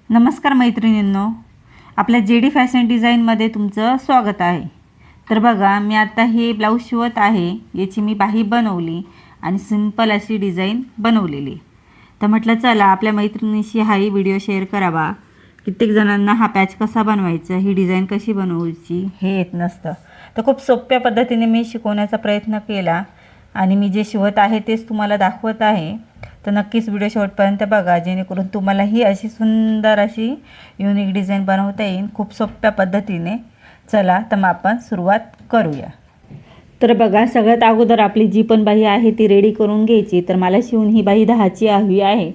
नमस्कार मैत्रिणींनो, आपल्या JD फॅशन डिझाईनमध्ये तुमचं स्वागत आहे. तर बघा, मी आता हे ब्लाऊज शिवत आहे. याची मी बाही बनवली आणि सिंपल अशी डिझाईन बनवलेली. तर म्हटलं चला आपल्या मैत्रिणीशी हाही व्हिडिओ शेअर करावा. कित्येक जणांना हा पॅच कसा बनवायचा, ही डिझाईन कशी बनवायची हे येत नसतं. तर खूप सोप्या पद्धतीने मी शिकवण्याचा प्रयत्न केला आणि मी जे शिवत आहे तेच तुम्हाला दाखवत आहे. तर नक्कीच व्हिडिओ शेवटपर्यंत बघा, जेणेकरून तुम्हालाही अशी सुंदर अशी युनिक डिझाईन बनवता येईल खूप सोप्या पद्धतीने. चला तर मग आपण सुरुवात करूया. तर बघा, सगळ्यात अगोदर आपली जी पण बाही आहे ती रेडी करून घ्यायची. तर मला शिवून ही बाही 10ची हवी आहे,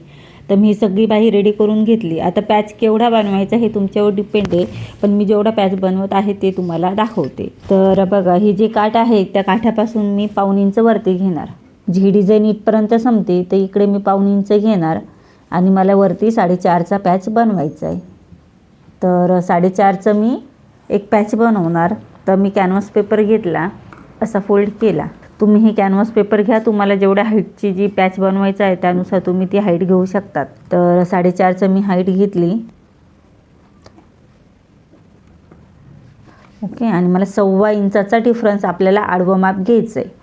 तर मी सगळी बाही रेडी करून घेतली. आता पॅच केवढा बनवायचा हे तुमच्यावर डिपेंड आहे, पण मी जेवढा पॅच बनवत आहे ते तुम्हाला दाखवते. तर बघा, ही जी काठ आहे त्या काठापासून मी पाऊण इंच वरती घेणार. जी डिझाईन इथपर्यंत संपते तर इकडे मी पाऊण इंच घेणार आणि मला वरती 4.5चा पॅच बनवायचा आहे. तर 4.5चं मी एक पॅच बनवणार. तर मी कॅनव्हास पेपर घेतला, असा फोल्ड केला. तुम्ही ही कॅनव्हास पेपर घ्या, तुम्हाला जेवढ्या हाईटची जी पॅच बनवायचं आहे त्यानुसार तुम्ही ती हाईट घेऊ शकतात. तर 4.5चं मी हाईट घेतली. ओके, आणि मला 1.25 इंचाचा डिफरन्स आपल्याला आडवं माप घ्यायचं आहे.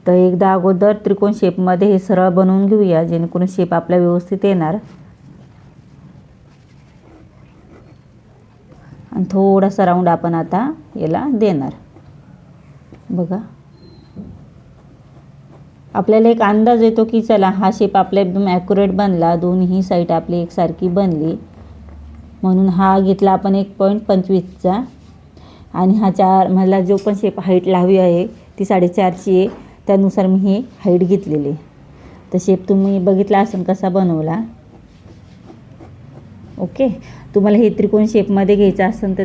तर एकदा अगोदर त्रिकोण शेपमध्ये हे सरळ बनवून घेऊया, जेणेकरून शेप आपला व्यवस्थित येणार. आणि थोडासा राऊंड आपण आता याला देणार. बघा, आपल्याला एक अंदाज येतो की चला हा शेप आपला एकदम ॲक्युरेट बनला, दोन्ही साईड आपली एकसारखी बनली. म्हणून हा घेतला आपण 1.25चा. आणि हा मला जो पण शेप हाईट लावी आहे ती 4.5ची आहे, त्यानुसार मी ही हाईट घेतलेली. तर शेप तुम्ही बघितला असेल कसा बनवला. ओके, तुम्हाला हे त्रिकोण शेपमध्ये घ्यायचं असेल तर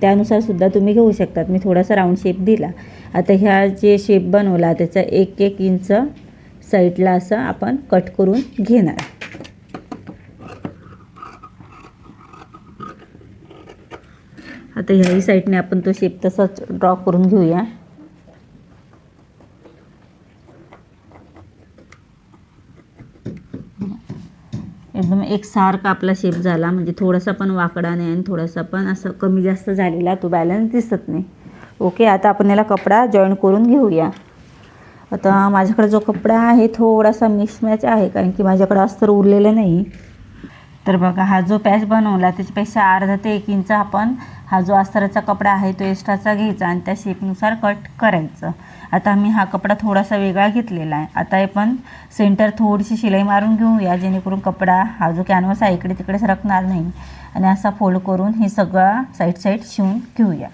त्यानुसार सुद्धा तुम्ही घेऊ शकतात. मी थोडासा राऊंड शेप दिला. आता ह्या जे शेप बनवला त्याचा 1-1 इंच साईडला असं आपण कट करून घेणार. आता ह्याही साईडने आपण तो शेप तसाच ड्रॉ करून घेऊया. एकदम एकसारखा आपला शेप झाला, म्हणजे थोडासा पण वाकडा नाही आणि थोडासा पण असं कमी जास्त झालेला तो बॅलन्स दिसत नाही. ओके, आता आपण याला कपडा जॉईन करून घेऊया. आता माझ्याकडे जो कपडा आहे थोडासा मिसमॅच आहे, कारण की माझ्याकडे अस्तर उरलेलं नाही. तर बघा, हा जो पॅच बनवला त्याच्यापेक्षा अर्धा ते 1 इंच आपण हा जो अस्तराचा कपडा आहे तो एक्स्ट्राचा घ्यायचा आणि त्या शेपनुसार कट करायचं. आता मी हा कपडा थोडासा वेगळा घेतलेला आहे. आता आपण सेंटर थोडीशी शिलाई मारून घेऊया, जेणेकरून कपडा हा जो कॅनव्हास आहे इकडे तिकडे सरकणार नाही. आणि असा फोल्ड करून हे सगळं साईड शिवून घेऊया.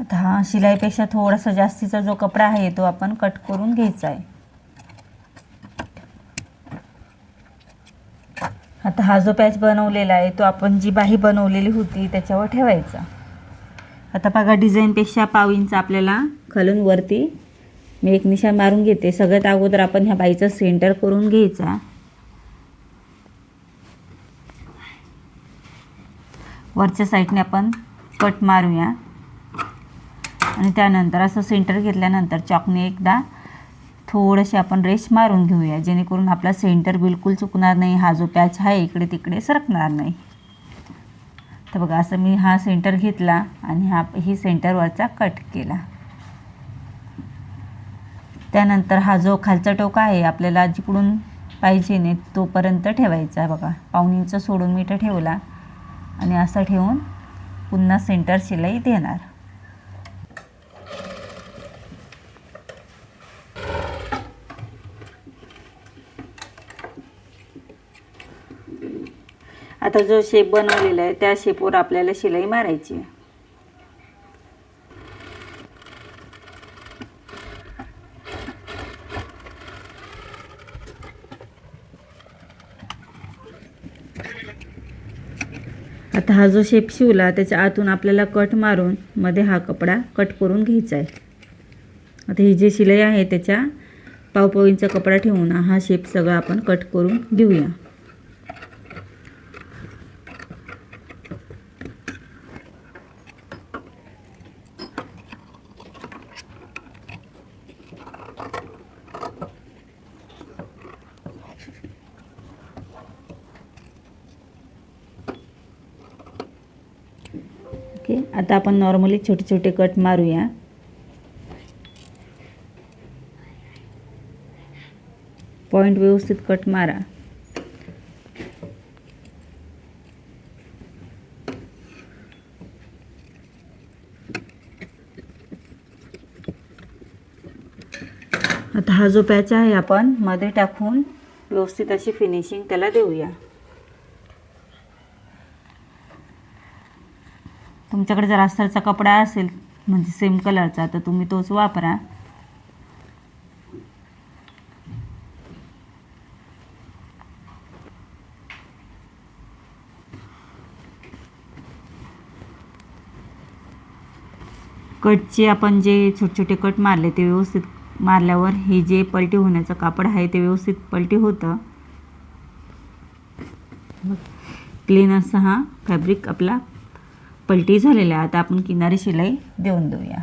आता हा शिलाईपेक्षा थोडासा जास्तीचा जो कपडा आहे तो आपण कट करून घ्यायचा आहे. आता हा जो पॅच बनवलेला आहे तो आपण जी बाही बनवलेली होती त्याच्यावर ठेवायचा. आता बघा, डिझाईनपेक्षा पाव इंच आपल्याला खालून वरती मी एक निशाण मारून घेते. सगळ्यात अगोदर आपण ह्या बाईचा सेंटर करून घ्यायचा. वरच्या साईडने आपण कट मारूया आणि त्यानंतर असं सेंटर घेतल्यानंतर चॉकने एकदा थोडेसे आपण रेष मारून घेऊया, जेणेकरून आपला सेंटर बिलकुल चुकणार नाही. हा जो पॅच आहे इकडे तिकडे सरकणार नाही. तर बघा, असं मी हा सेंटर घेतला आणि ही सेंटरवरचा कट केला. त्यानंतर हा जो खालचा टोक आहे आपल्याला जिकडून पाहिजे नाही तोपर्यंत ठेवायचा. बघा, पाऊण इंच सोडून मी इथं ठेवला आणि असं ठेवून पुन्हा सेंटर शिलाई देणार. आता जो शेप बनवलेला आहे त्या शेपवर आपल्याला शिलाई मारायची. आता हा जो शेप शिवला त्याच्या आतून आपल्याला कट मारून मध्ये हा कपडा कट करून घ्यायचा आहे. आता ही जी शिलाई आहे त्याच्या पाव इंच कपडा ठेवून हा शेप सगळा आपण कट करून घेऊया. ओके, आता आपण नॉर्मली छोटे छोटे कट मारूया. पॉइंट व्यवस्थित कट मारा. आता हा जो पॅच आहे आपण मध्ये टाकून व्यवस्थित अशी फिनिशिंग त्याला देऊया. तुमच्याकडे जर अस्तरचा कपडा असेल म्हणजे सेम कलरचा तर तुम्ही तोच वापरा. कटचे आपण जे छोटे छोटे कट मारले ते व्यवस्थित मारल्यावर हे जे पलटी होण्याचं कापड आहे ते व्यवस्थित पलटी होतं. क्लीन असा हा फॅब्रिक आपला पलटी झालेला आहे. आता आपण किनारी शिलाई देऊन देऊया.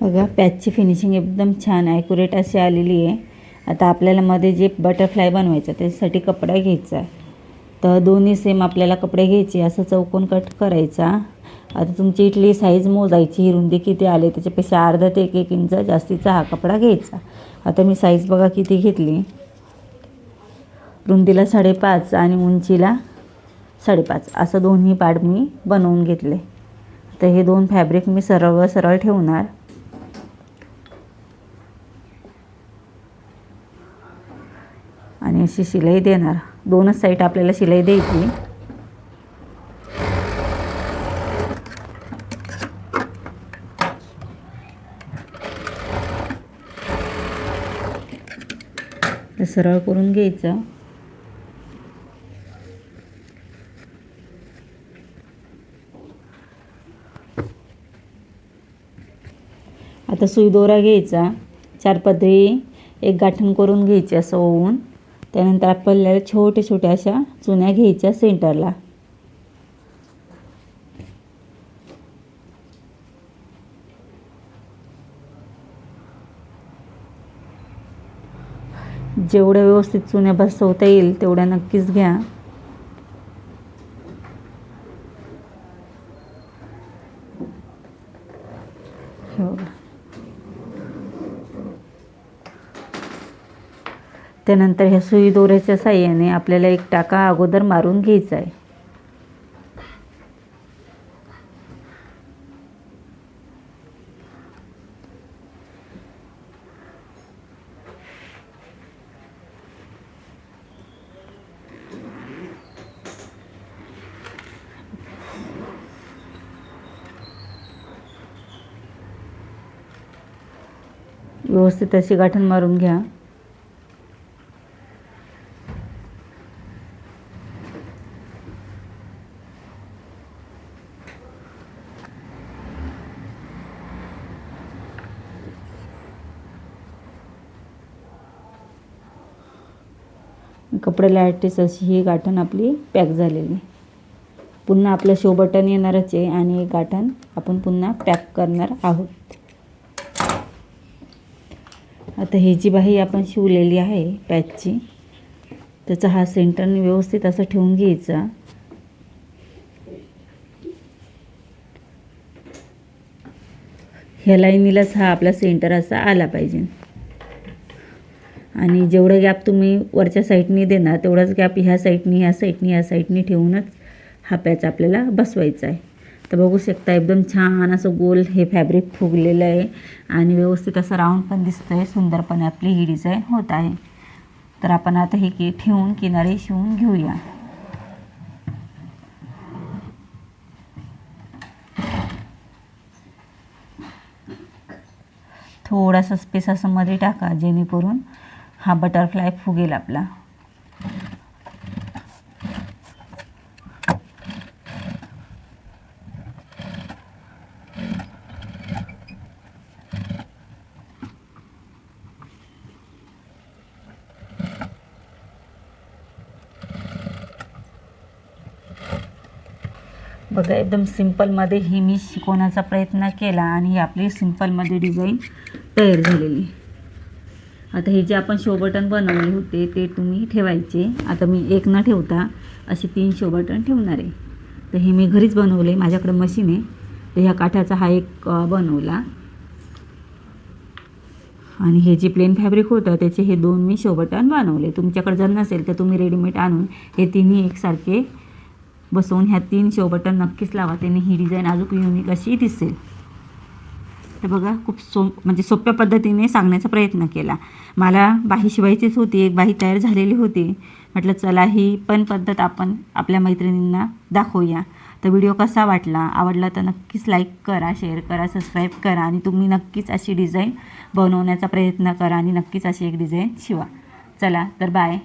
बघा पॅचची फिनिशिंग एकदम छान ॲक्युरेट अशी आलेली आहे. आता आपल्याला मध्ये जे बटरफ्लाय बनवायचं त्याच्यासाठी कपडा घ्यायचा आहे. तर दोन्ही सेम आपल्याला कपडे घ्यायचे, असं चौकोन कट करायचा. आता तुमची इथली साईज मोजायची, ही रुंदी किती आली त्याच्यापेक्षा अर्धा ते 1 इंच जास्तीचा हा कपडा घ्यायचा. आता मी साईज बघा किती घेतली. रुंदीला 5.5 आणि उंचीला 5.5 असं दोन्ही पार्ट मी बनवून घेतले. तर हे दोन फॅब्रिक मी सरळ सरळ ठेवणार आणि अशी शिलाई देणार. दोनच साईड आपल्याला शिलाई द्यायची. ते सरळ करून घ्यायचं. आता सुई दोरा घ्यायचा, 4 पदरी एक गाठण करून घ्यायची असं ओवून. त्यानंतर आपल्याला छोटे छोटे अशा चुन्या घ्यायच्या सेंटरला. जेवढ्या व्यवस्थित चुन्या बसवता येईल तेवढ्या नक्कीच घ्या. त्यानंतर ह्या सुई दोऱ्याच्या साहाय्याने आपल्याला एक टाका अगोदर मारून घ्यायचा आहे. व्यवस्थित अशी गाठण मारून घ्या. कपड्याला ॲटलीस्ट अशी ही गाठण आपली पॅक झालेली. पुन्हा आपलं शो बटन येणारच आहे आणि एक गाठण आपण पुन्हा पॅक करणार आहोत. आता ही जी बाही आपण शिवलेली आहे पॅचची, त्याचा हा सेंटरने व्यवस्थित असं ठेवून घ्यायचा. ह्या लाईनीलाच हा आपला सेंटर असा आला पाहिजे. आणि जेवढा गॅप तुम्ही वरच्या साईडनी देणार तेवढाच गॅप ह्या साईडनी ठेवूनच हा पॅच आपल्याला बसवायचा आहे. तर बघू शकता एकदम छान असं गोल हे फॅब्रिक फुगलेलं आहे आणि व्यवस्थित असं राऊंड पण दिसतं आहे. सुंदरपणे आपली ही डिझाईन होत आहे. तर आपण आता हे ठेवून किनारी शिवून घेऊया. थोडासा स्पेस असं मध्ये टाका जेणेकरून हा बटरफ्लाय फुगेल आपला. बघा एकदम सिंपलमध्ये ही मी शिकवण्याचा प्रयत्न केला आणि ही आपली सिंपलमध्ये डिझाईन तयार झालेली. आता हे जे आपण शो बटन बनवले होते ते तुम्ही ठेवायचे. आता मी एक न ठेवता असे 3 शो बटन ठेवणार आहे. तर हे मी घरीच बनवले, माझ्याकडे मशीन आहे. तर ह्या काठाचा हा एक बनवला आणि हे जे प्लेन फॅब्रिक होतं त्याचे हे 2 मी शो बटन बनवले. तुमच्याकडे जर नसेल तर तुम्ही रेडीमेड आणून हे तिन्ही एकसारखे बसवून ह्या 3 शो बटन नक्कीच लावा. त्याने ही डिझाईन अजून युनिक अशी दिसेल. तर बघा खूप म्हणजे सोप्या पद्धतीने सांगण्याचा प्रयत्न केला. मला बाही शिवायचीच होती, एक बाही तयार झालेली होती. म्हटलं चला ही पण पद्धत आपण आपल्या मैत्रिणींना दाखवूया. तर व्हिडिओ कसा वाटला, आवडला तर नक्कीच लाईक करा, शेअर करा, सबस्क्राईब करा आणि तुम्ही नक्कीच अशी डिझाईन बनवण्याचा प्रयत्न करा आणि नक्कीच अशी एक डिझाईन शिवा. चला तर बाय.